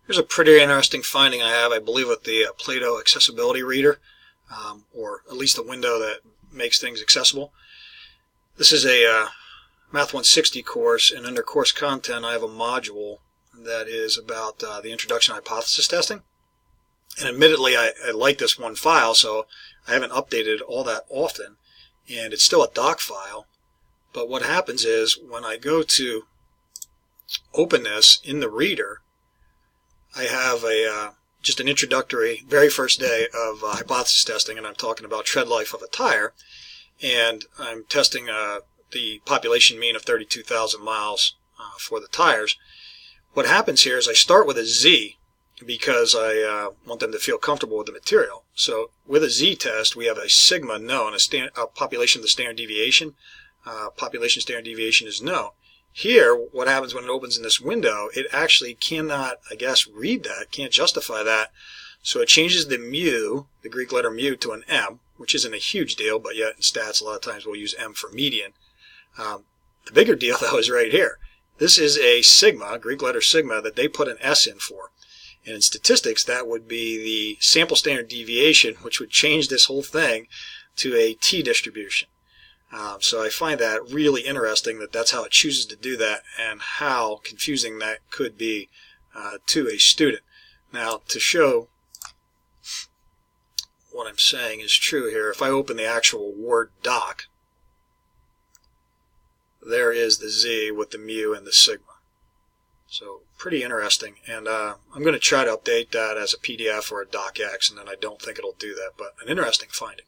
Here's a pretty interesting finding I have, I believe, with the PLATO accessibility reader, or at least the window that makes things accessible. This is a Math 160 course, and under course content I have a module that is about the introduction to hypothesis testing. And admittedly, I like this one file, so I haven't updated it all that often, and it's still a doc file. But what happens is when I go to open this in the reader, I have just an introductory, very first day of hypothesis testing, and I'm talking about tread life of a tire, and I'm testing the population mean of 32,000 miles for the tires. What happens here is I start with a Z because I want them to feel comfortable with the material. So with a Z test, we have a sigma known, a population of the standard deviation. Population standard deviation is known. Here, what happens when it opens in this window, it actually cannot, I guess, read that, can't justify that. So it changes the mu, the Greek letter mu, to an M, which isn't a huge deal, but yet in stats a lot of times we'll use M for median. The bigger deal, though, is right here. This is a sigma, Greek letter sigma, that they put an S in for. And in statistics, that would be the sample standard deviation, which would change this whole thing to a T distribution. So I find that really interesting that that's how it chooses to do that and how confusing that could be to a student. Now, to show what I'm saying is true here, if I open the actual Word doc, there is the Z with the mu and the sigma. So pretty interesting, and I'm going to try to update that as a PDF or a docx, and then I don't think it'll do that, but an interesting finding.